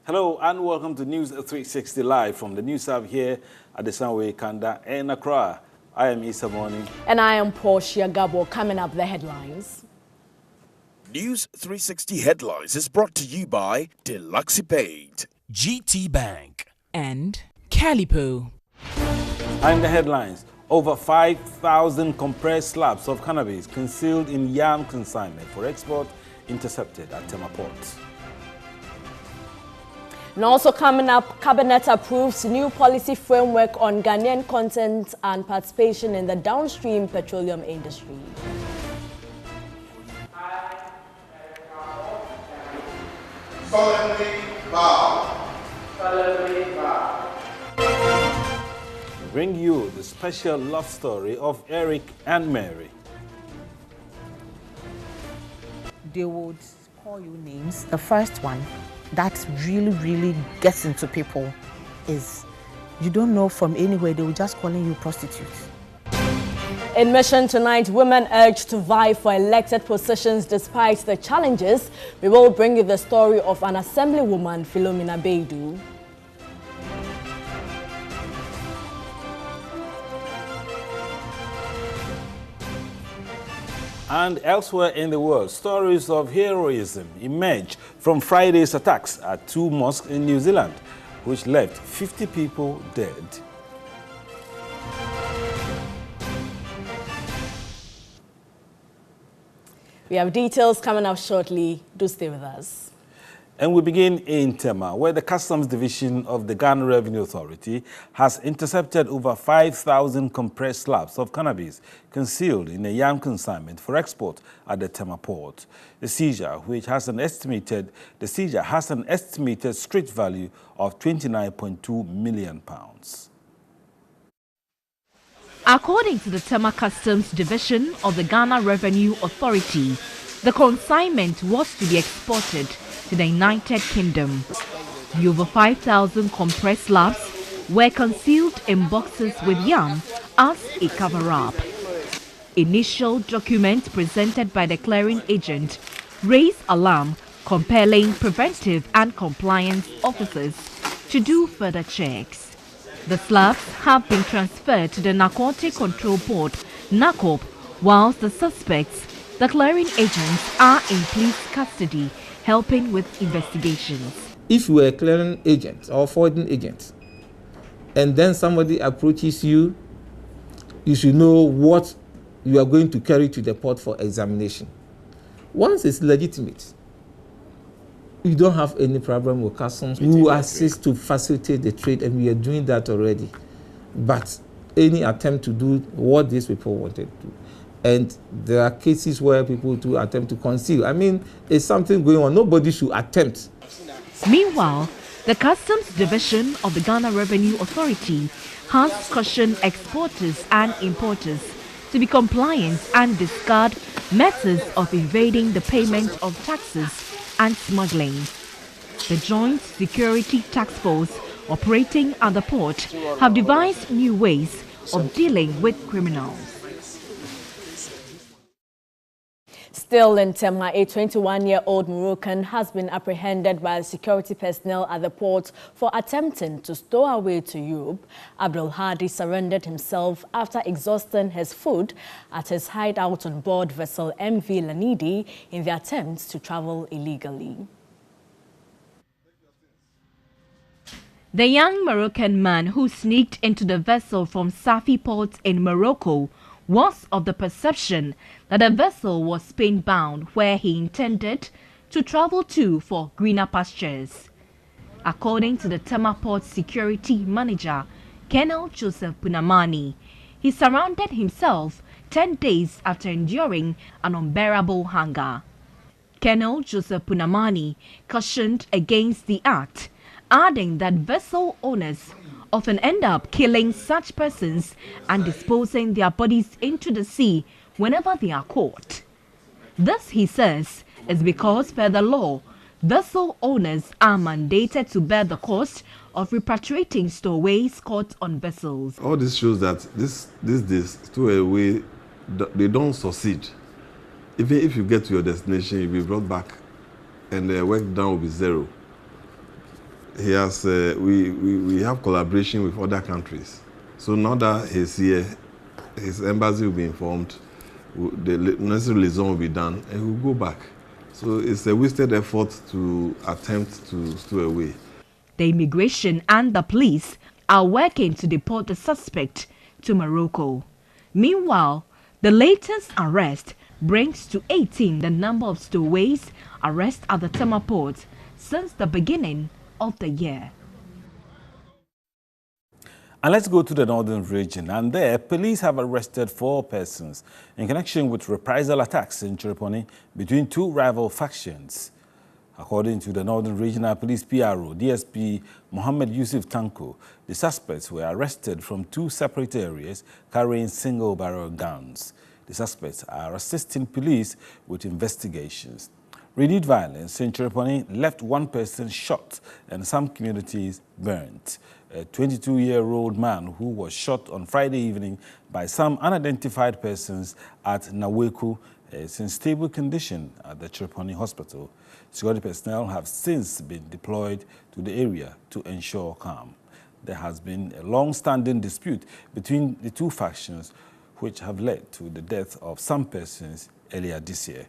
Hello and welcome to News 360 Live from the News Hub here at the Sunway Kanda in Accra. I am Issa Morning. And I am Portia Gabo. Coming up, the headlines. News 360 Headlines is brought to you by Deluxipate, GT Bank, and Calipo. And the headlines. Over 5,000 compressed slabs of cannabis concealed in yam consignment for export intercepted at Tema Port. And also coming up, Cabinet approves new policy framework on Ghanaian content and participation in the downstream petroleum industry. Solemnly bow. Solemnly bow. We bring you the special love story of Eric and Mary. They would call you names. The first one that really gets into people is you don't know from anywhere, they will just calling you prostitute. In Mission tonight, women urged to vie for elected positions despite the challenges. We will bring you the story of an assemblywoman, Philomena Beidu. And elsewhere in the world, stories of heroism emerge from Friday's attacks at two mosques in New Zealand, which left 50 people dead. We have details coming up shortly. Do stay with us. And we begin in Tema, where the Customs Division of the Ghana Revenue Authority has intercepted over 5,000 compressed slabs of cannabis concealed in a yam consignment for export at the Tema Port. The seizure has an estimated street value of £29.2 million. According to the Tema Customs Division of the Ghana Revenue Authority, the consignment was to be exported to the United Kingdom. The over 5,000 compressed slabs were concealed in boxes with yam as a cover-up. Initial documents presented by the clearing agent raised alarm, compelling preventive and compliance officers to do further checks. The slabs have been transferred to the Narcotic Control Board, NACOB, whilst the suspects, the clearing agents, are in police custody, helping with investigations. If you are a clearing agent or forwarding agent, and then somebody approaches you, you should know what you are going to carry to the port for examination. Once it's legitimate, you don't have any problem with customs. We will assist to facilitate the trade, and we are doing that already. But any attempt to do what these people wanted to do, and there are cases where people do attempt to conceal. I mean, it's something going on. Nobody should attempt. Meanwhile, the Customs Division of the Ghana Revenue Authority has cautioned exporters and importers to be compliant and discard methods of evading the payment of taxes and smuggling. The Joint Security Task Force operating at the port have devised new ways of dealing with criminals. Still in Tema, a 21-year-old Moroccan has been apprehended by security personnel at the port for attempting to stow away to Europe. Abdul Hadi surrendered himself after exhausting his food at his hideout on board vessel MV Lanidi in the attempts to travel illegally. The young Moroccan man who sneaked into the vessel from Safi port in Morocco was of the perception that the vessel was Spain-bound, where he intended to travel to for greener pastures. According to the Tema Port security manager, Colonel Joseph Punamani, he surrounded himself 10 days after enduring an unbearable hunger. Colonel Joseph Punamani cautioned against the act, adding that vessel owners often end up killing such persons and disposing their bodies into the sea whenever they are caught. This, he says, is because per the law, vessel owners are mandated to bear the cost of repatriating stowaways caught on vessels. All this shows that this stowaway, they don't succeed. Even if you get to your destination, you'll be brought back and the work down will be zero. he has, we have collaboration with other countries. So now that he's here, his embassy will be informed, the necessary liaison will be done, and he will go back. So it's a wasted effort to attempt to stow away. The immigration and the police are working to deport the suspect to Morocco. Meanwhile, the latest arrest brings to 18 the number of stowaways arrested at the Tema port since the beginning of the year. And let's go to the northern region, and there police have arrested 4 persons in connection with reprisal attacks in Chiriponi between 2 rival factions. According to the Northern Regional Police PRO, DSP Mohammed Yusuf Tanko, the suspects were arrested from 2 separate areas carrying single-barrel guns. The suspects are assisting police with investigations. Renewed violence in Chiriponi left 1 person shot and some communities burnt. A 22-year-old man who was shot on Friday evening by some unidentified persons at Naweku is in stable condition at the Chiriponi hospital. Security personnel have since been deployed to the area to ensure calm. There has been a long-standing dispute between the 2 factions, which have led to the death of some persons earlier this year.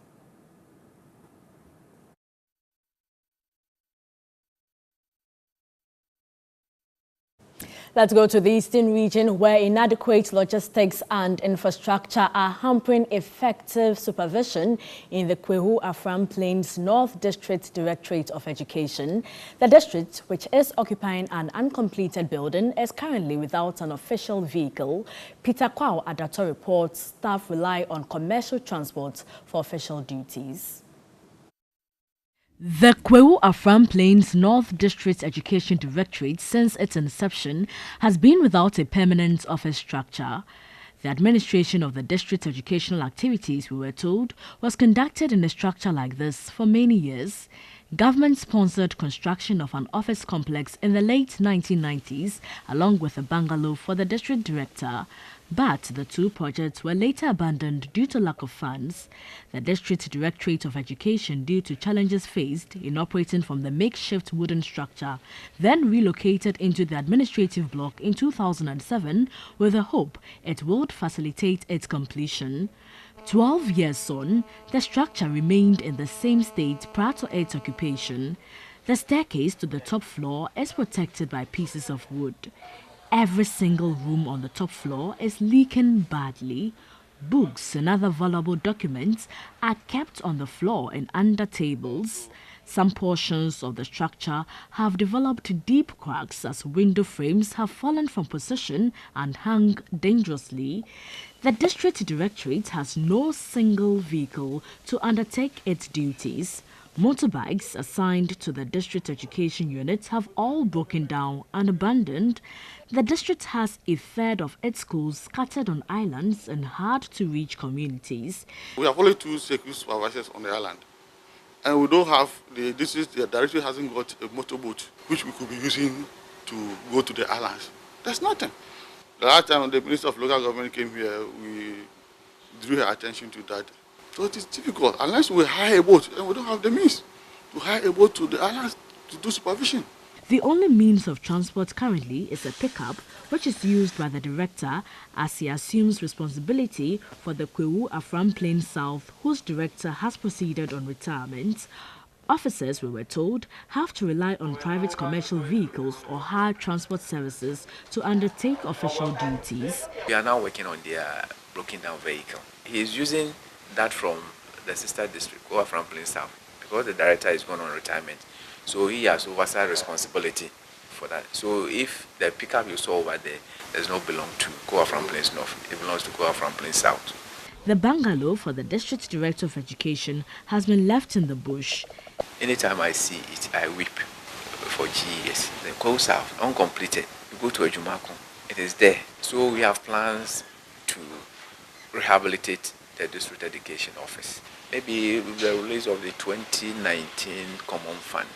Let's go to the eastern region, where inadequate logistics and infrastructure are hampering effective supervision in the Kwehu Afram Plains North District Directorate of Education. The district, which is occupying an uncompleted building, is currently without an official vehicle. Peter Kwao Adato reports staff rely on commercial transport for official duties. The Kwehu Afram Plains North District Education Directorate, since its inception, has been without a permanent office structure. The administration of the district's educational activities, we were told, was conducted in a structure like this for many years. Government-sponsored construction of an office complex in the late 1990s, along with a bungalow for the district director. But the 2 projects were later abandoned due to lack of funds. The District Directorate of Education, due to challenges faced in operating from the makeshift wooden structure, then relocated into the administrative block in 2007 with the hope it would facilitate its completion. 12 years on, the structure remained in the same state prior to its occupation. The staircase to the top floor is protected by pieces of wood. Every single room on the top floor is leaking badly. Books and other valuable documents are kept on the floor and under tables. Some portions of the structure have developed deep cracks as window frames have fallen from position and hung dangerously. The District Directorate has no single vehicle to undertake its duties. Motorbikes assigned to the district education units have all broken down and abandoned. The district has a third of its schools scattered on islands and hard-to-reach communities. We have only 2 security supervisors on the island, and we don't have the directorate hasn't got a motorboat which we could be using to go to the islands. There's nothing. The last time the Minister of Local Government came here, we drew her attention to that. So it is difficult unless we hire a boat, and we don't have the means to hire a boat to the islands to do supervision. The only means of transport currently is a pickup, which is used by the director as he assumes responsibility for the Kwehu Afram Plains South, whose director has proceeded on retirement. Officers, we were told, have to rely on private commercial vehicles or hire transport services to undertake official duties. We are now working on their broken down vehicle. He is using that from the sister district, Kwehu Afram Plains South, because the director is going on retirement. So he has oversight responsibility for that. So if the pickup you saw over there does not belong to Kwehu Afram Plains North, it belongs to Kwehu Afram Plains South. The bungalow for the District Director of Education has been left in the bush. Anytime I see it, I weep for GES. The Kwehu South, uncompleted. You go to Ejumaku, it is there. So we have plans to rehabilitate the District Education Office. Maybe with the release of the 2019 Common Fund,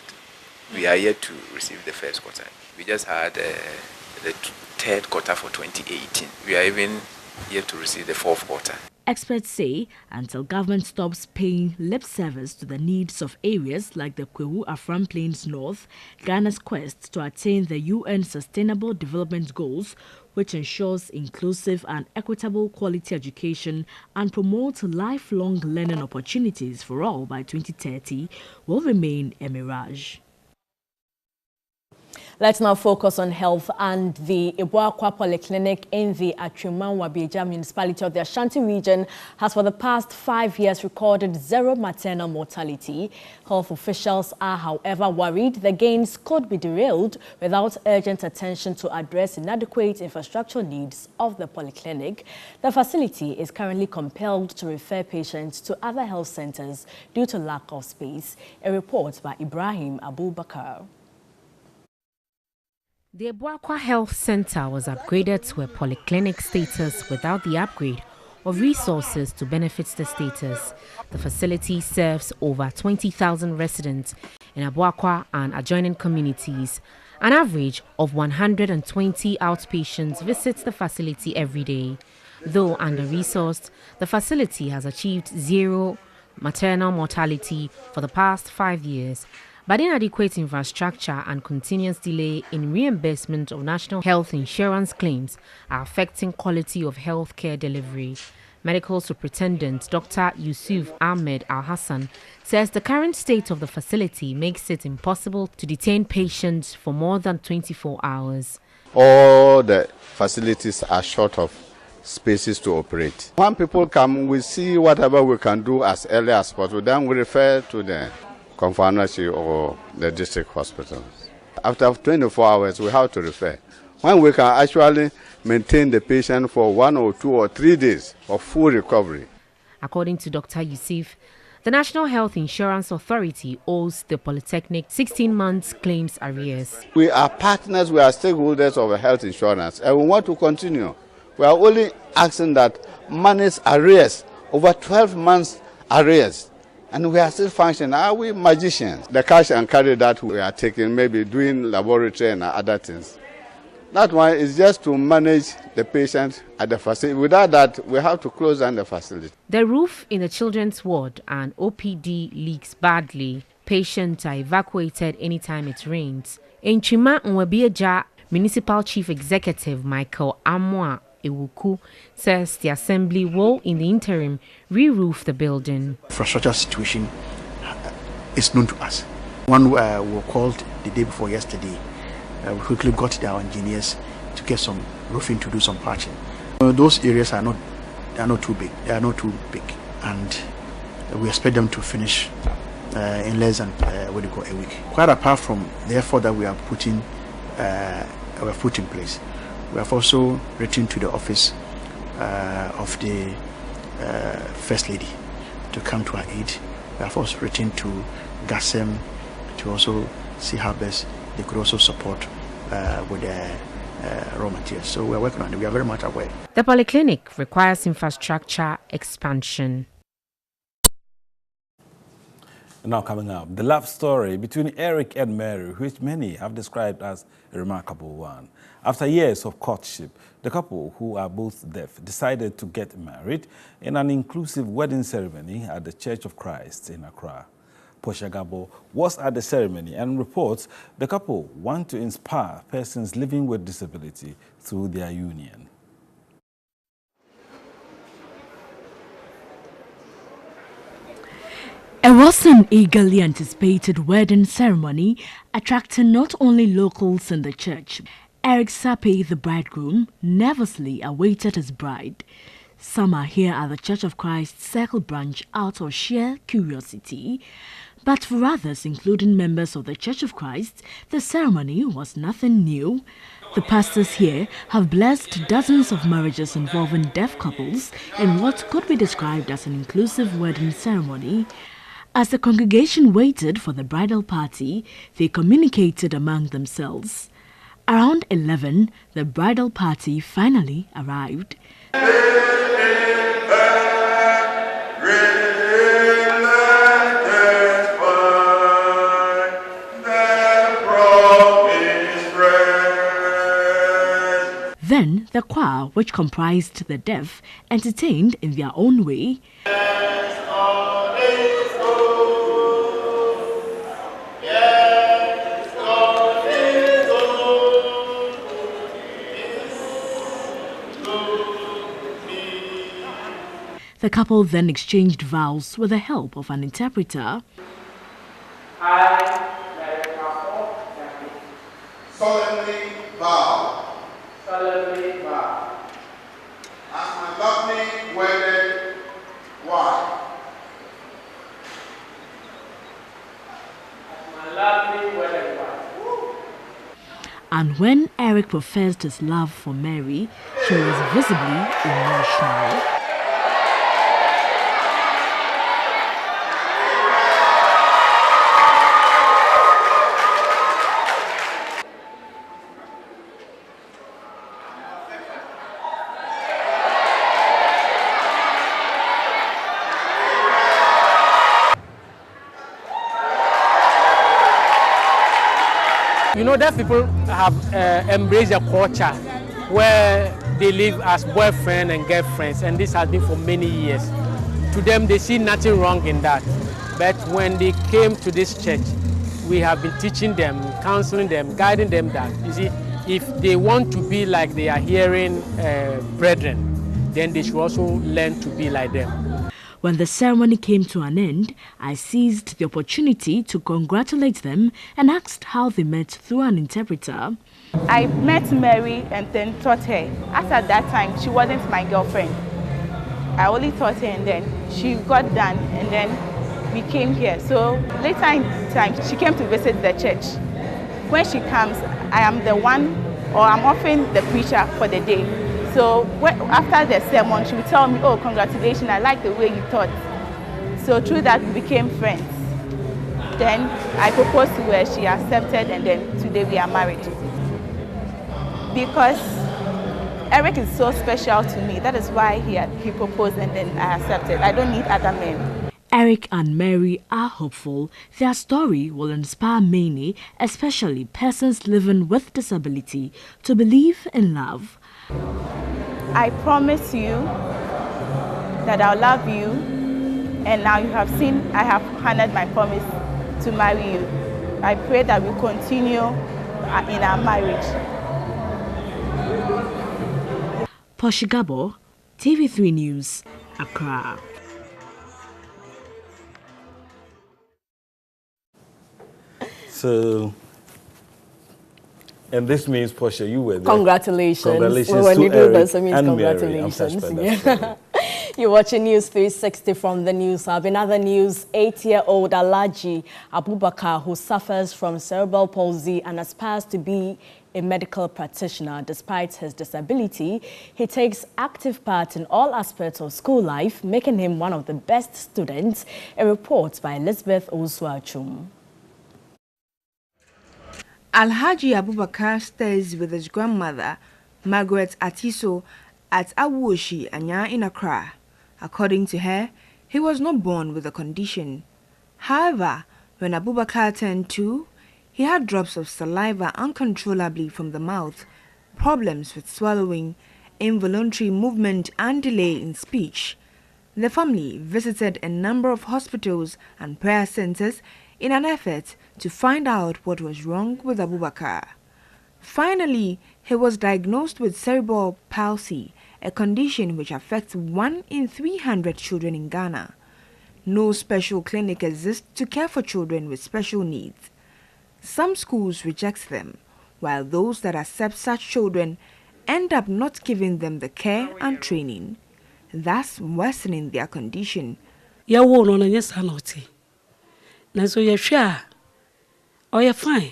we are yet to receive the first quarter. We just had the third quarter for 2018. We are even yet to receive the fourth quarter. Experts say until government stops paying lip service to the needs of areas like the Kwewu-Afram Plains North, Ghana's quest to attain the UN Sustainable Development Goals, which ensures inclusive and equitable quality education and promotes lifelong learning opportunities for all by 2030, will remain a mirage. Let's now focus on health, and the Ibuakwa Polyclinic in the Atwiman-Wabieja municipality of the Ashanti region has for the past 5 years recorded zero maternal mortality. Health officials are, however, worried the gains could be derailed without urgent attention to address inadequate infrastructural needs of the polyclinic. The facility is currently compelled to refer patients to other health centers due to lack of space. A report by Ibrahim Abubakar. The Ibuakwa Health Center was upgraded to a polyclinic status without the upgrade of resources to benefit the status. The facility serves over 20,000 residents in Ibuakwa and adjoining communities. An average of 120 outpatients visits the facility every day. Though under-resourced, the facility has achieved zero maternal mortality for the past 5 years. But inadequate infrastructure and continuous delay in reimbursement of national health insurance claims are affecting quality of health care delivery. Medical Superintendent Dr. Yusuf Ahmed Al-Hassan says the current state of the facility makes it impossible to detain patients for more than 24 hours. All the facilities are short of spaces to operate. When people come, we see whatever we can do as early as possible. Then we refer to the Confanacy or the district hospitals. After 24 hours, we have to refer. When we can actually maintain the patient for 1 or 2 or 3 days of full recovery. According to Dr. Yusuf, the National Health Insurance Authority owes the Polytechnic 16 months claims arrears. We are partners, we are stakeholders of health insurance, and we want to continue. We are only asking that manage arrears, over 12 months arrears. And we are still functioning. Are we magicians? The cash and carry that we are taking, maybe doing laboratory and other things. That one is just to manage the patient at the facility. Without that, we have to close down the facility. The roof in the children's ward and OPD leaks badly. Patients are evacuated anytime it rains. In Atwiman-Wabieja, Municipal Chief Executive Michael Amwa Ewuku says the assembly will, in the interim, re-roof the building. Infrastructure situation is known to us. One we were called the day before yesterday. We quickly got our engineers to get some roofing to do some patching. Those areas are not too big. They are not too big, and we expect them to finish in less than a week. Quite apart from the effort that we are putting in place, we have also written to the office of the First Lady to come to our aid. We have also written to GASEM to also see how best they could also support with the raw materials. So we are working on it. We are very much aware. The polyclinic requires infrastructure expansion. Now coming up, the love story between Eric and Mary, which many have described as a remarkable one. After years of courtship, the couple, who are both deaf, decided to get married in an inclusive wedding ceremony at the Church of Christ in Accra. Portia Gabo was at the ceremony and reports the couple want to inspire persons living with disability through their union. It was an eagerly anticipated wedding ceremony attracting not only locals in the church. Eric Sape, the bridegroom, nervously awaited his bride. Some are here at the Church of Christ Circle Branch out of sheer curiosity. But for others, including members of the Church of Christ, the ceremony was nothing new. The pastors here have blessed dozens of marriages involving deaf couples in what could be described as an inclusive wedding ceremony. As the congregation waited for the bridal party, they communicated among themselves. Around 11, the bridal party finally arrived. Then The choir, which comprised the deaf, entertained in their own way. The couple then exchanged vows with the help of an interpreter. I solemnly vow as my lovely wedded wife. And when Eric professed his love for Mary, she was visibly emotional. You know, deaf people have embraced a culture where they live as boyfriend and girlfriends, and this has been for many years. To them, they see nothing wrong in that. But when they came to this church, we have been teaching them, counseling them, guiding them that, you see, if they want to be like they are hearing brethren, then they should also learn to be like them. When the ceremony came to an end, I seized the opportunity to congratulate them and asked how they met through an interpreter. I met Mary and then taught her. As at that time, she wasn't my girlfriend. I only taught her and then she got done and then we came here. So later in time, she came to visit the church. When she comes, I am the one, or I'm often the preacher for the day. So after the sermon, she would tell me, oh, congratulations, I like the way you taught. So through that, we became friends. Then I proposed to her, she accepted, and then today we are married. Because Eric is so special to me, that is why he proposed and then I accepted. I don't need other men. Eric and Mary are hopeful their story will inspire many, especially persons living with disability, to believe in love. I promise you that I'll love you, and now you have seen I have honored my promise to marry you. I pray that we continue in our marriage. Poshigabo, TV3 News, Accra. So, and this means, Portia, you were there. Congratulations. Congratulations when to you do Eric this, it means and congratulations. Mary. Yeah. You're watching News 360 from the News Hub. In other news, 8-year-old Alhaji Abubakar, who suffers from cerebral palsy and aspires to be a medical practitioner despite his disability, he takes active part in all aspects of school life, making him one of the best students. A report by Elizabeth Osuachum. Alhaji Abubakar stays with his grandmother, Margaret Atiso, at Awuoshi, Anya in Accra. According to her, he was not born with a condition. However, when Abubakar turned 2, he had drops of saliva uncontrollably from the mouth, problems with swallowing, involuntary movement and delay in speech. The family visited a number of hospitals and prayer centers in an effort to find out what was wrong with Abubakar. Finally, he was diagnosed with cerebral palsy, a condition which affects 1 in 300 children in Ghana. No special clinic exists to care for children with special needs. Some schools reject them, while those that accept such children end up not giving them the care and training, thus worsening their condition. Na so ye hwe a oye fine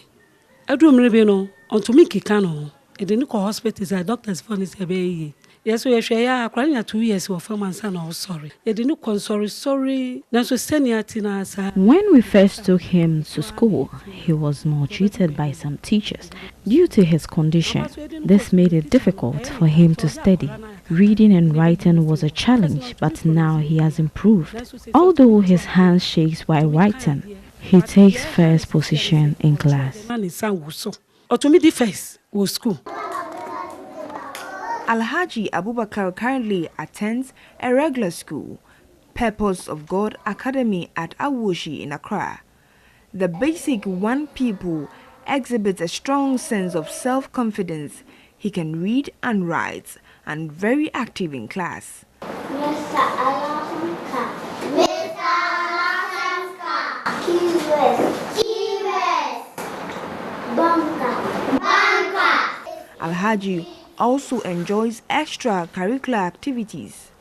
adum rebe no onto me kika no e de ni ko hospitals a doctors for ni se be yes we hwe ya akwanya 2 years of farmers na sorry e de ni kon sorry na so senior tina sa. When we first took him to school, he was maltreated by some teachers due to his condition. This made it difficult for him to study. Reading and writing was a challenge, but now he has improved. Although his hand shakes while writing, he takes first position in class. Otomi di first was school. Alhaji Abubakar currently attends a regular school, Purpose of God Academy at Awoshi in Accra. The basic one pupil exhibits a strong sense of self-confidence. He can read and write and very active in class. Alhaji also enjoys extracurricular activities.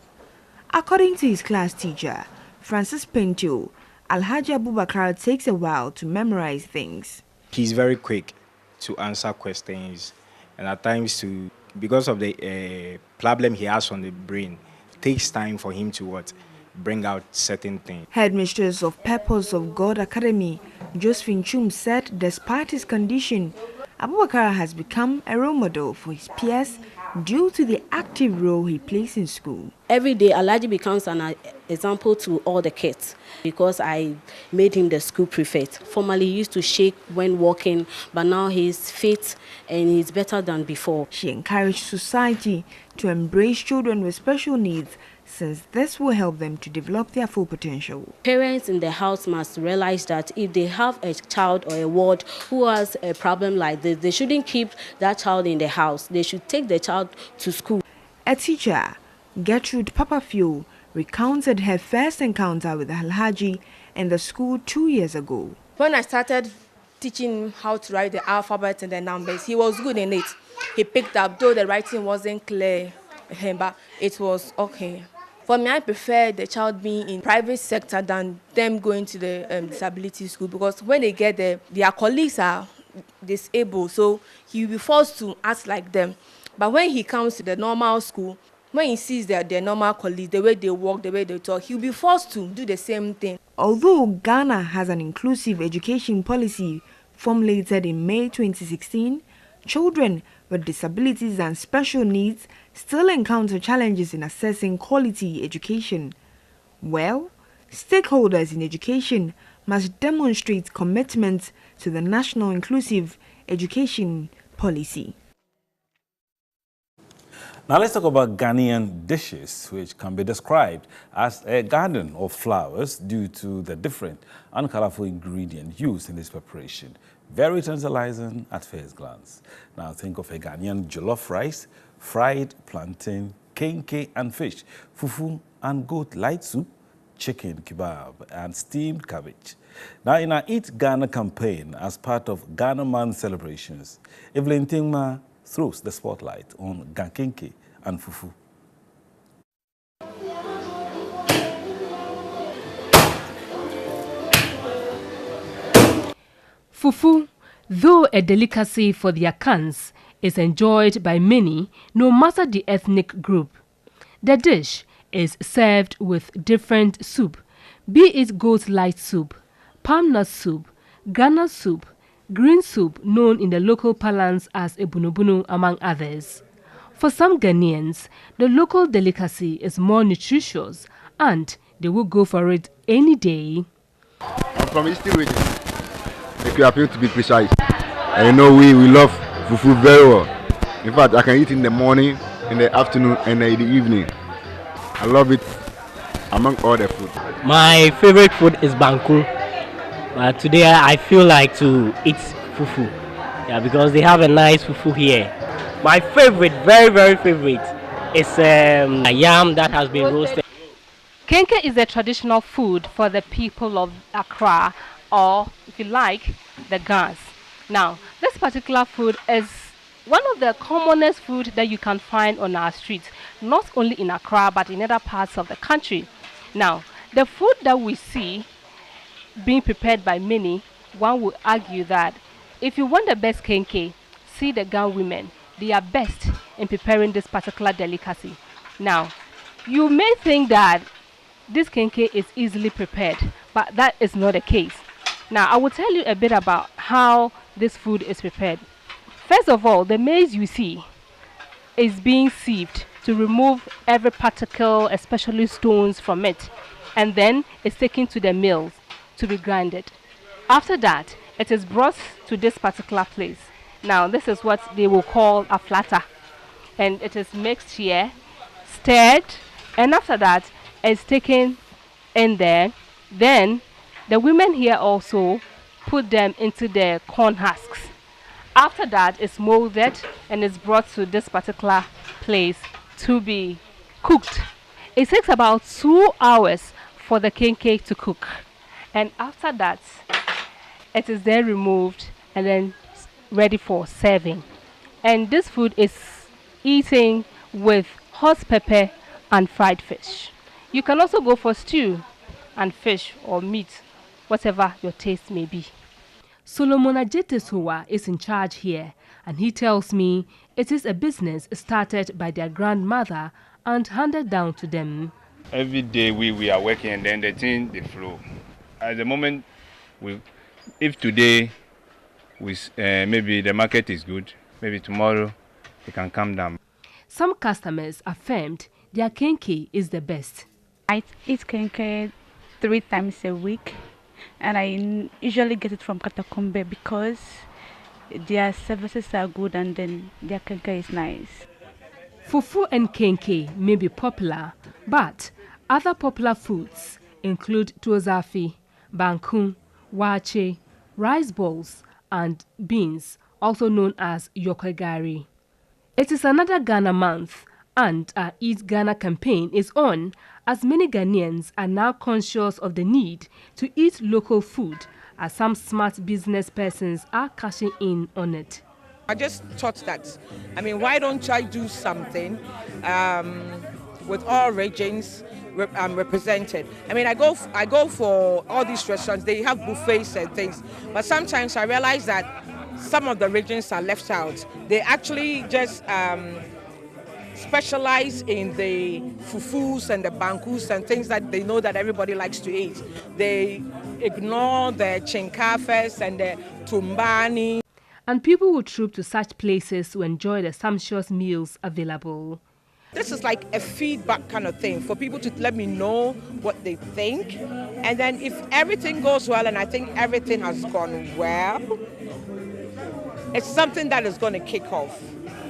According to his class teacher, Francis Pentio, Alhaji Abubakar takes a while to memorize things. He's very quick to answer questions, and at times because of the problem he has on the brain, it takes time for him to bring out certain things. Headmistress of Purpose of God Academy, Josephine Chum, said despite his condition, Abubakar has become a role model for his peers due to the active role he plays in school. Every day, Alhaji becomes an example to all the kids because I made him the school prefect. Formerly, he used to shake when walking, but now he's fit and he's better than before. She encouraged society to embrace children with special needs, since this will help them to develop their full potential. Parents in the house must realize that if they have a child or a ward who has a problem like this, they shouldn't keep that child in the house. They should take the child to school. A teacher, Gertrude Papafio, recounted her first encounter with Alhaji in the school 2 years ago. When I started teaching him how to write the alphabet and the numbers, he was good in it. He picked up, though the writing wasn't clear, but it was okay. For me, I prefer the child being in private sector than them going to the disability school, because when they get there, their colleagues are disabled, so he will be forced to act like them. But when he comes to the normal school, when he sees their normal colleagues, the way they walk, the way they talk, he'll be forced to do the same thing. Although Ghana has an inclusive education policy formulated in May 2016, children with disabilities and special needs still encounter challenges in accessing quality education. Well, stakeholders in education must demonstrate commitment to the National Inclusive Education Policy. Now let's talk about Ghanaian dishes, which can be described as a garden of flowers due to the different and colorful ingredients used in this preparation. Very tantalizing at first glance. Now think of a Ghanaian jollof rice, fried plantain, kenke and fish, fufu and goat light soup, chicken kebab and steamed cabbage. Now in our Eat Ghana campaign as part of Ghana Month celebrations, Evelyn Tingma throws the spotlight on gankenke and fufu. Fufu, though a delicacy for the Akans, is enjoyed by many, no matter the ethnic group. The dish is served with different soup, be it goat light soup, palm nut soup, Ghana soup, green soup known in the local parlance as ebunubunu, among others. For some Ghanaians, the local delicacy is more nutritious and they will go for it any day. I'm from Eastern region. If you appear to be precise, and you know we love fufu very well. In fact, I can eat in the morning, in the afternoon, and in the evening. I love it among all the food. My favorite food is banku. But today I feel like to eat fufu. Yeah, because they have a nice fufu here. My favorite, very, very favorite, is a yam that has been roasted. Kenke is a traditional food for the people of Accra, or if you like, the Gas. Now, this particular food is one of the commonest food that you can find on our streets, not only in Accra but in other parts of the country. Now, the food that we see being prepared by many, one would argue that if you want the best kenke, see the Gan women. They are best in preparing this particular delicacy. Now, you may think that this kenke is easily prepared, but that is not the case. Now, I will tell you a bit about how this food is prepared. First of all, the maize you see is being sieved to remove every particle, especially stones, from it, and then it's taken to the mills to be grinded. After that, it is brought to this particular place. Now, this is what they will call a flatter. and it is mixed here, stirred, and after that it's taken in there. Then the women here also put them into the corn husks. After that, it's molded and it's brought to this particular place to be cooked. It takes about 2 hours for the kenkey to cook, and after that it is then removed and then ready for serving. And this food is eaten with hot pepper and fried fish. You can also go for stew and fish or meat, whatever your taste may be. Solomon Ajetesowa is in charge here, and he tells me it is a business started by their grandmother and handed down to them. Every day we are working, and then the thing they flow. At the moment, if today maybe the market is good, maybe tomorrow it can come down. Some customers affirmed their kenkey is the best. I eat kenkey 3 times a week, and I usually get it from Katakombe because their services are good and then their kenkey is nice. Fufu and kenkey may be popular, but other popular foods include tozafi, banku, wache, rice balls, and beans, also known as yokogari. It is another Ghana month, and our Eat Ghana campaign is on, as many Ghanaians are now conscious of the need to eat local food, as some smart business persons are cashing in on it. I just thought that, why don't I do something with all regions represented? I go for all these restaurants, they have buffets and things, but sometimes I realize that some of the regions are left out. They actually just specialize in the fufus and the bankus and things that they know that everybody likes to eat. They ignore the chinkafes and the tumbani. And people will troop to such places to enjoy the sumptuous meals available. This is like a feedback kind of thing for people to let me know what they think. And then if everything goes well, and I think everything has gone well, it's something that is going to kick off,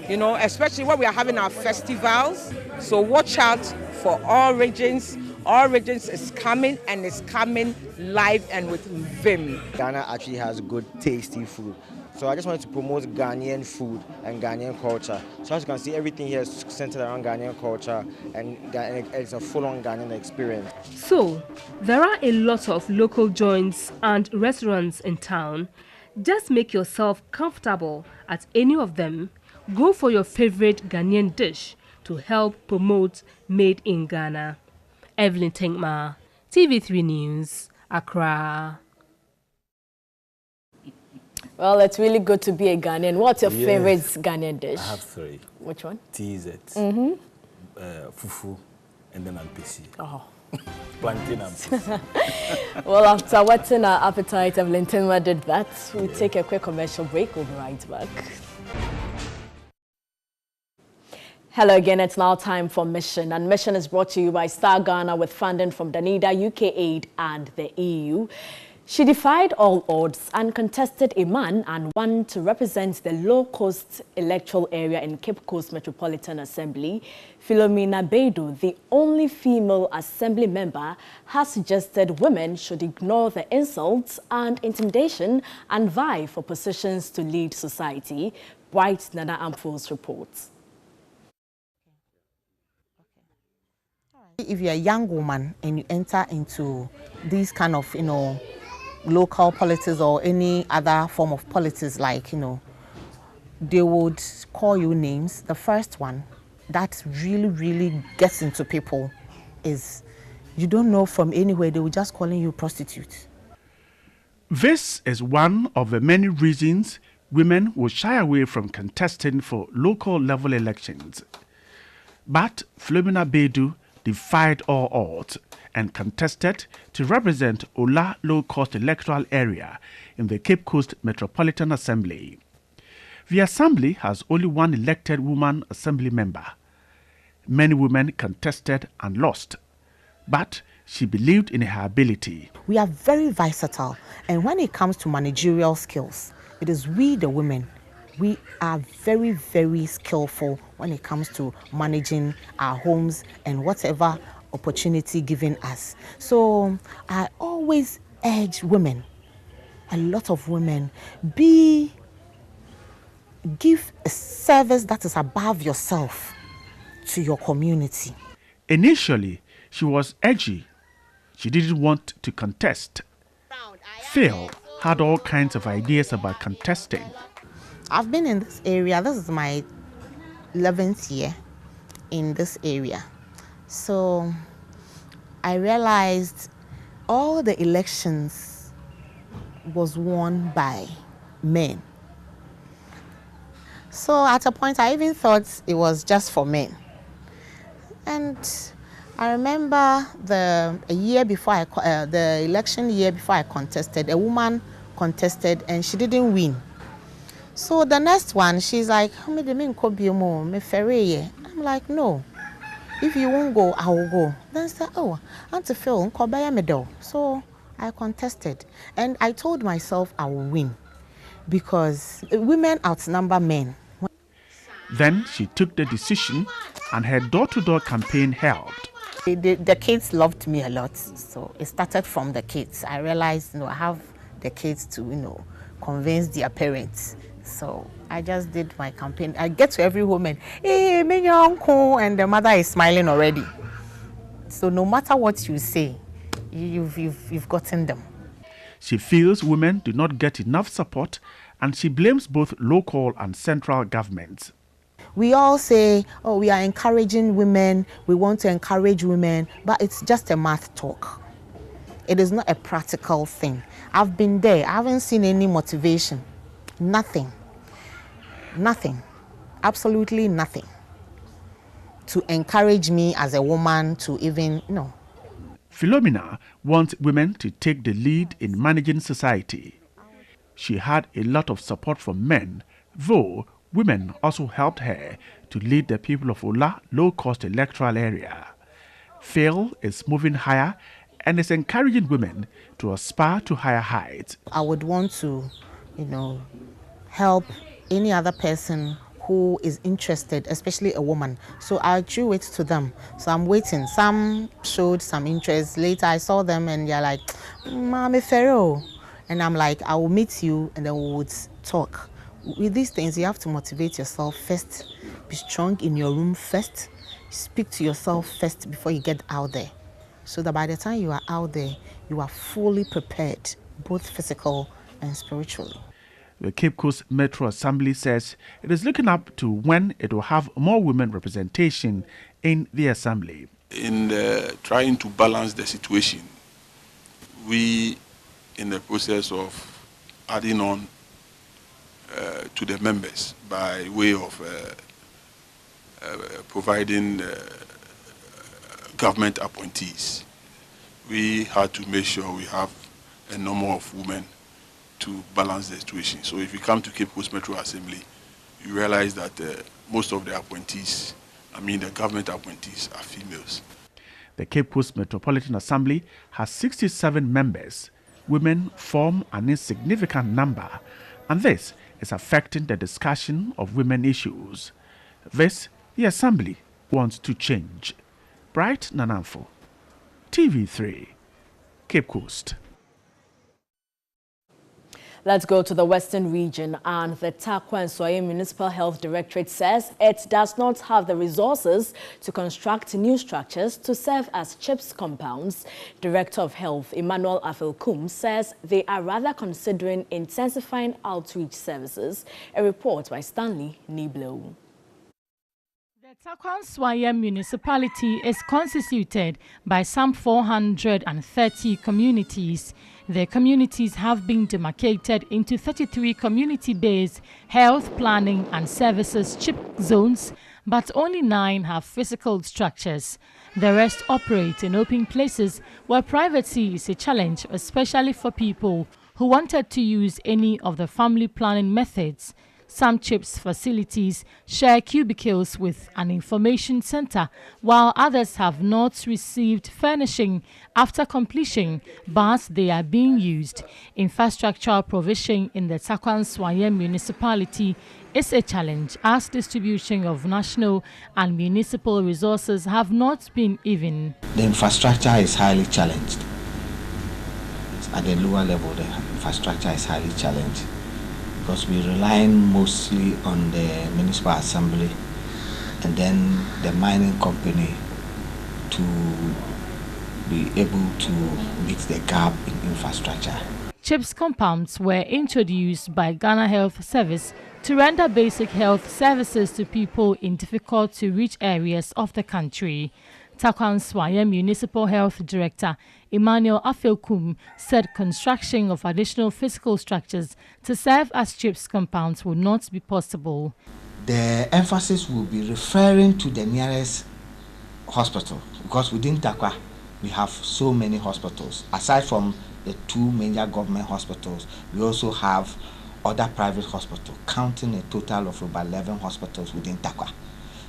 especially when we are having our festivals. So watch out for all regions. All regions is coming, and it's coming live and with vim. Ghana actually has good, tasty food. So I just wanted to promote Ghanaian food and Ghanaian culture. So as you can see, everything here is centered around Ghanaian culture, and it's a full-on Ghanaian experience. So there are a lot of local joints and restaurants in town. Just make yourself comfortable at any of them. Go for your favorite Ghanaian dish to help promote Made in Ghana. Evelyn Tenkma, TV3 News, Accra. Well, it's really good to be a Ghanaian. What's your favorite Ghanaian dish? I have 3. Which one? TZ, fufu, and then ampisi. Oh. Plantain ampisi. Well, after whetting our appetite, Evelyn Tenkma did that. We'll take a quick commercial break. We'll be right back. Hello again, it's now time for Mission. And Mission is brought to you by Star Ghana with funding from Danida, UK Aid and the EU. She defied all odds and contested a man and won to represent the low-cost electoral area in Cape Coast Metropolitan Assembly. Philomena Baidu, the only female assembly member, has suggested women should ignore the insults and intimidation and vie for positions to lead society. Bright Nana Ampho's reports. If you're a young woman and you enter into these kind of, local politics or any other form of politics, like, they would call you names. The first one that really gets into people is you don't know from anywhere, they will just calling you prostitute. This is one of the many reasons women will shy away from contesting for local level elections. But Philomena Baidu defied all odds and contested to represent Ola low-cost electoral area in the Cape Coast Metropolitan Assembly. The assembly has only one elected woman assembly member. Many women contested and lost, but she believed in her ability. We are very versatile, and when it comes to managerial skills, it is we, the women, we are very, very skillful when it comes to managing our homes and whatever opportunity given us. So I always urge women, a lot of women, give a service that is above yourself to your community. Initially, she was edgy. She didn't want to contest. Phil had all kinds of ideas about contesting. I've been in this area. This is my 11th year in this area. So I realized all the elections was won by men. So at a point, I even thought it was just for men. And I remember the election year before I contested, a woman contested and she didn't win. So the next one, she's like, I'm like, no. If you won't go, I will go. Then I said, oh, Auntie Phil, medal. So I contested. And I told myself I will win because women outnumber men. Then she took the decision and her door-to-door campaign helped. The kids loved me a lot. So it started from the kids. I realized, I have the kids to, convince their parents. So I just did my campaign. I get to every woman, hey, me your uncle, and the mother is smiling already. So no matter what you say, you've gotten them. She feels women do not get enough support, and she blames both local and central governments. We all say, oh, we are encouraging women, we want to encourage women, but it's just a math talk. It is not a practical thing. I've been there, I haven't seen any motivation. Nothing, absolutely nothing to encourage me as a woman to even, Philomena wants women to take the lead in managing society. She had a lot of support from men, though women also helped her to lead the people of Ola low-cost electoral area. Phil is moving higher and is encouraging women to aspire to higher heights. I would want to, help any other person who is interested, especially a woman. So I drew it to them. So I'm waiting. Some showed some interest. Later I saw them and they're like, Mama Pharaoh. And I'm like, I will meet you and then we would talk. With these things, you have to motivate yourself first. Be strong in your room first. Speak to yourself first before you get out there. So that by the time you are out there, you are fully prepared, both physical and spiritually. The Cape Coast Metro Assembly says it is looking up to when it will have more women representation in the Assembly. In trying to balance the situation, we, in the process of adding on to the members by way of providing government appointees, we had to make sure we have a number of women to balance the situation. So if you come to Cape Coast Metro Assembly, you realize that most of the appointees, the government appointees, are females. The Cape Coast Metropolitan Assembly has 67 members. Women form an insignificant number, and this is affecting the discussion of women issues. This, the Assembly wants to change. Bright Nanamfo, TV3, Cape Coast. Let's go to the Western region, and the Takwa and Soye Municipal Health Directorate says it does not have the resources to construct new structures to serve as CHIPS compounds. Director of Health Emmanuel Afelkum says they are rather considering intensifying outreach services. A report by Stanley Niblo. The Takwa municipality is constituted by some 430 communities. The communities have been demarcated into 33 community-based health planning and services CHIP zones, but only 9 have physical structures. The rest operate in open places where privacy is a challenge, especially for people who wanted to use any of the family planning methods. Some CHIPS facilities share cubicles with an information center, while others have not received furnishing after completion, but they are being used. Infrastructural provision in the Takwan Swayem municipality is a challenge, as distribution of national and municipal resources have not been even. The infrastructure is highly challenged. At the lower level, the infrastructure is highly challenged because we rely mostly on the municipal assembly and then the mining company to be able to meet the gap in infrastructure. CHIPS compounds were introduced by Ghana Health Service to render basic health services to people in difficult-to-reach areas of the country. Takwan Swayem Municipal Health Director Emmanuel Afelkum said construction of additional physical structures to serve as CHIPS compounds will not be possible. The emphasis will be referring to the nearest hospital because within Takwa we have so many hospitals. Aside from the two major government hospitals, we also have other private hospitals, counting a total of about 11 hospitals within Takwa.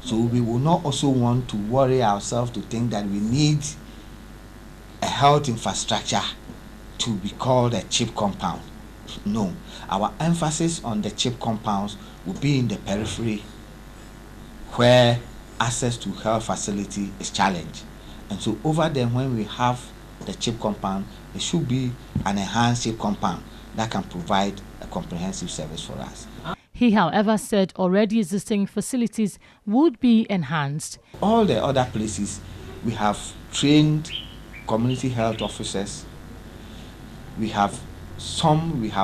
So we will not also want to worry ourselves to think that we need a health infrastructure to be called a CHIP compound. No, our emphasis on the CHIP compounds will be in the periphery where access to health facility is challenged. And so over there, when we have the CHIP compound, it should be an enhanced CHIP compound that can provide a comprehensive service for us. He, however, said already existing facilities would be enhanced. All the other places, we have trained community health officers. We have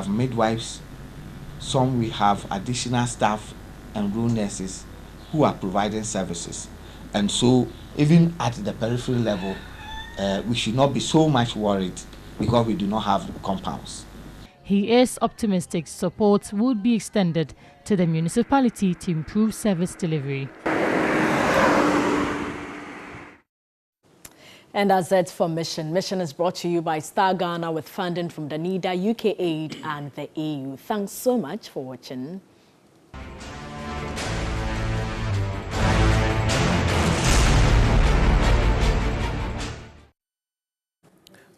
midwives. Some we have additional staff and rural nurses who are providing services. And so even at the peripheral level, we should not be so much worried because we do not have compounds. He is optimistic support would be extended to the municipality to improve service delivery. And that's it for Mission. Mission is brought to you by Star Ghana with funding from the NIDA, UK Aid and the EU. Thanks so much for watching.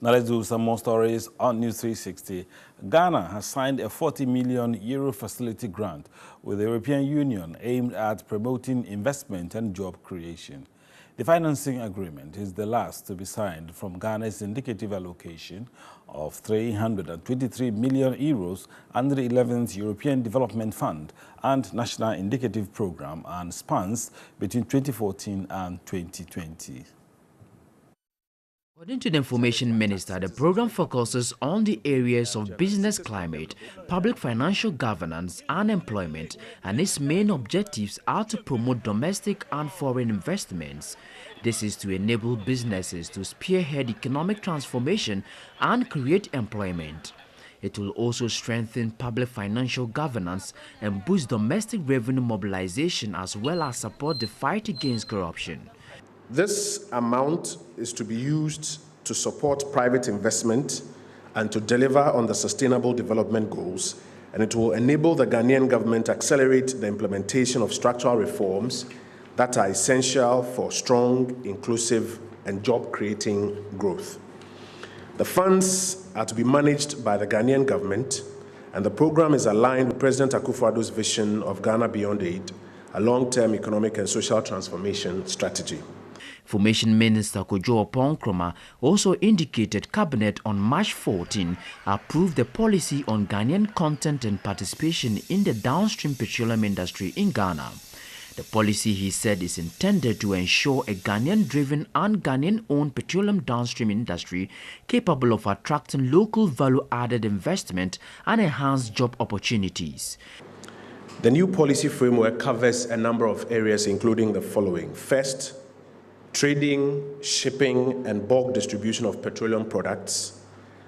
Now let's do some more stories on NEWS360. Ghana has signed a €40 million facility grant with the European Union aimed at promoting investment and job creation. The financing agreement is the last to be signed from Ghana's indicative allocation of €323 million under the 11th European Development Fund and National Indicative Programme, and spans between 2014 and 2020. According to the Information Minister, the program focuses on the areas of business climate, public financial governance, and employment, and its main objectives are to promote domestic and foreign investments. This is to enable businesses to spearhead economic transformation and create employment. It will also strengthen public financial governance and boost domestic revenue mobilization, as well as support the fight against corruption. This amount is to be used to support private investment and to deliver on the Sustainable Development Goals, and it will enable the Ghanaian government to accelerate the implementation of structural reforms that are essential for strong, inclusive, and job-creating growth. The funds are to be managed by the Ghanaian government, and the program is aligned with President Akufo-Addo's vision of Ghana Beyond Aid, a long-term economic and social transformation strategy. Information Minister Kojo Oponkroma also indicated Cabinet on March 14 approved the policy on Ghanaian content and participation in the downstream petroleum industry in Ghana. The policy, he said, is intended to ensure a Ghanaian-driven and Ghanaian-owned petroleum downstream industry capable of attracting local value-added investment and enhanced job opportunities. The new policy framework covers a number of areas, including the following. First, trading, shipping, and bulk distribution of petroleum products.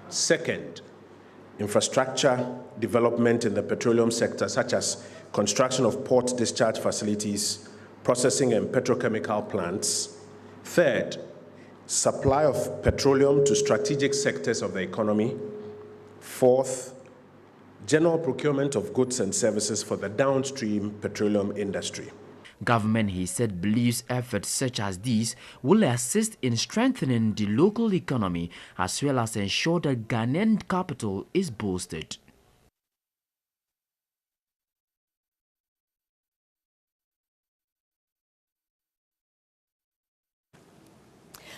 Second, infrastructure development in the petroleum sector, such as construction of port discharge facilities, processing and petrochemical plants. Third, supply of petroleum to strategic sectors of the economy. Fourth, general procurement of goods and services for the downstream petroleum industry. Government, he said, believes efforts such as these will assist in strengthening the local economy as well as ensure that Ghanaian capital is boosted.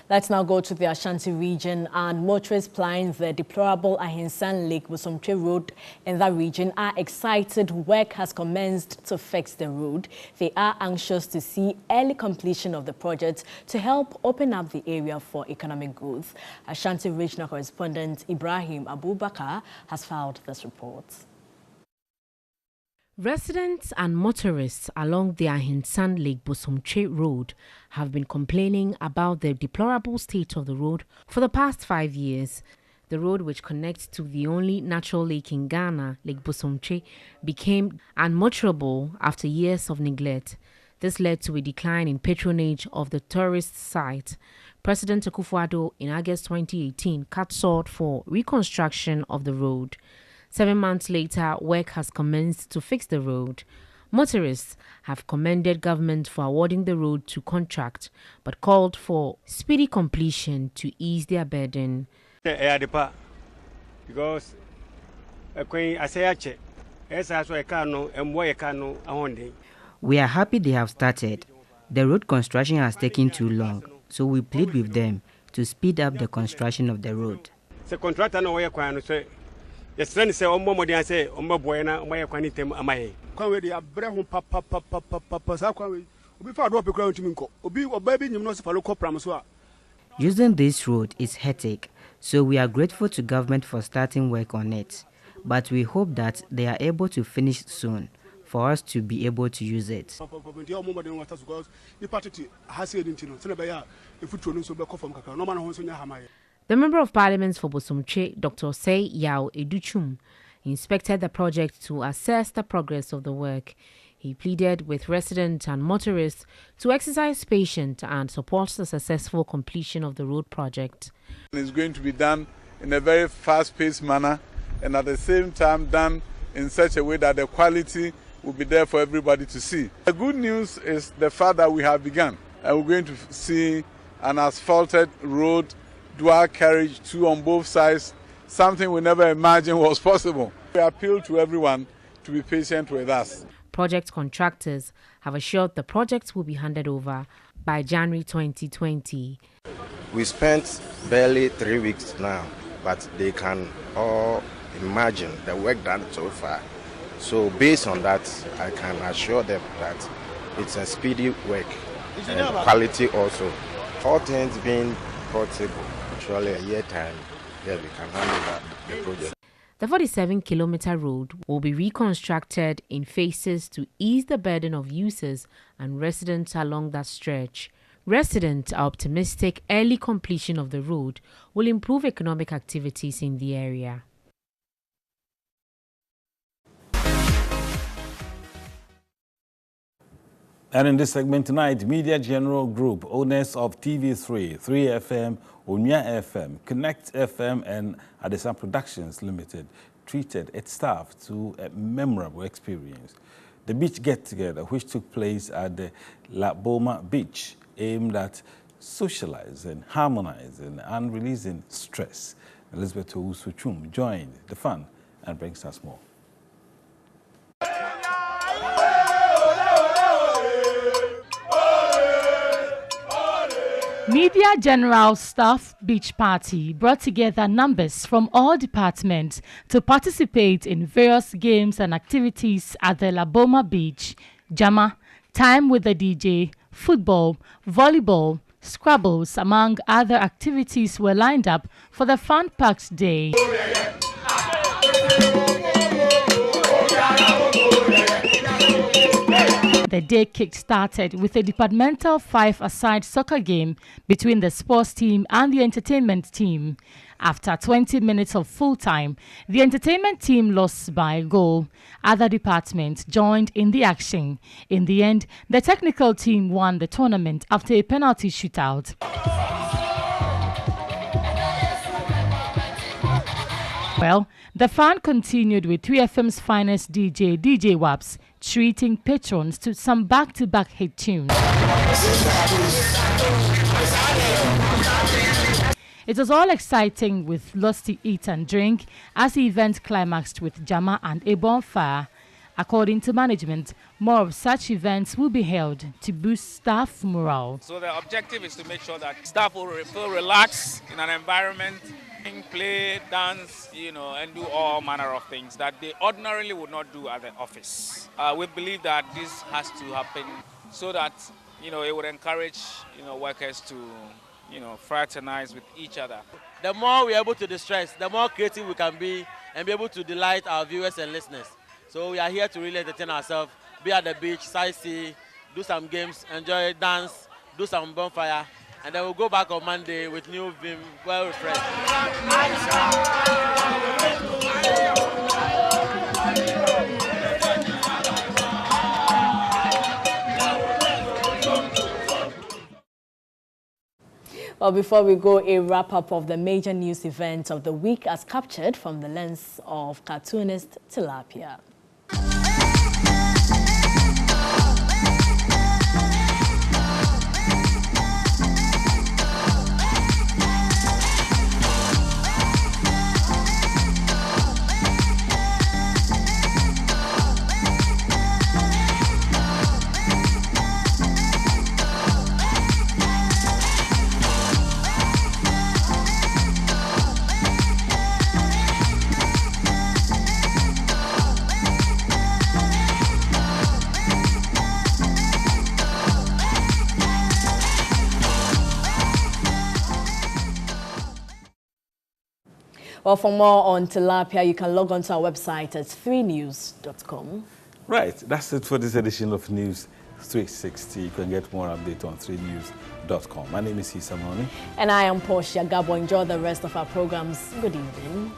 Let's now go to the Ashanti region, and motorists plying the deplorable Ahinsan Lake Bosomtwe Road in that region are excited work has commenced to fix the road. They are anxious to see early completion of the project to help open up the area for economic growth. Ashanti regional correspondent Ibrahim Abubakar has filed this report. Residents and motorists along the Ahinsan Lake Bosomtwe Road have been complaining about the deplorable state of the road for the past 5 years. The road, which connects to the only natural lake in Ghana, Lake Bosomtwe, became unmotorable after years of neglect. This led to a decline in patronage of the tourist site. President Akufo-Addo in August 2018 cut short for reconstruction of the road. 7 months later, work has commenced to fix the road. Motorists have commended government for awarding the road to contract, but called for speedy completion to ease their burden. Because we are happy they have started. The road construction has taken too long, so we plead with them to speed up the construction of the road. Using this road is hectic, so we are grateful to government for starting work on it. But we hope that they are able to finish soon for us to be able to use it. The Member of Parliament for Bosomtwe, Dr. Say Yao Educhum, inspected the project to assess the progress of the work. He pleaded with residents and motorists to exercise patience and support the successful completion of the road project. It's going to be done in a very fast-paced manner and at the same time done in such a way that the quality will be there for everybody to see. The good news is the fact that we have begun, and we're going to see an asphalted road, dual carriage, two on both sides, something we never imagined was possible. We appeal to everyone to be patient with us. Project contractors have assured the project will be handed over by January 2020. We spent barely 3 weeks now, but they can all imagine the work done so far. So based on that, I can assure them that it's a speedy work and quality also. All things being possible, surely a year time, yeah, we can handle the project. The 47-kilometer road will be reconstructed in phases to ease the burden of users and residents along that stretch. Residents are optimistic early completion of the road will improve economic activities in the area. And in this segment tonight, Media General Group, owners of TV3, 3FM, Onya FM, Connect FM, and Adesan Productions Limited, treated its staff to a memorable experience. The beach get-together, which took place at the La Boma Beach, aimed at socializing, harmonizing, and releasing stress. Elizabeth Owusu-Chum joined the fun and brings us more. Media General Staff Beach Party brought together numbers from all departments to participate in various games and activities at the La Boma Beach. Jama, time with the DJ, football, volleyball, Scrabbles, among other activities were lined up for the fun-packed day. The day kick-started with a departmental 5-a-side soccer game between the sports team and the entertainment team. After 20 minutes of full time, the entertainment team lost by a goal. Other departments joined in the action. In the end, the technical team won the tournament after a penalty shootout. Well, The fun continued with 3FM's finest DJ, DJ Waps, treating patrons to some back-to-back hit tunes. It was all exciting with lots to eat and drink as the event climaxed with Jama and a bonfire. According to management, more of such events will be held to boost staff morale. So the objective is to make sure that staff will feel relaxed in an environment, play, dance, and do all manner of things that they ordinarily would not do at the office. We believe that this has to happen so that, it would encourage, workers to, fraternize with each other. The more we're able to distress, the more creative we can be and be able to delight our viewers and listeners. So we are here to really entertain ourselves, be at the beach, sightsee, do some games, enjoy, dance, do some bonfire, and then we'll go back on Monday with new vim, well refreshed. Well, before we go, a wrap-up of the major news events of the week as captured from the lens of cartoonist Tilapia. Well, for more on tilapia, you can log on to our website at 3news.com. Right, that's it for this edition of News 360. You can get more updates on 3news.com. My name is Isamoni. And I am Portia Gabo. Enjoy the rest of our programs. Good evening.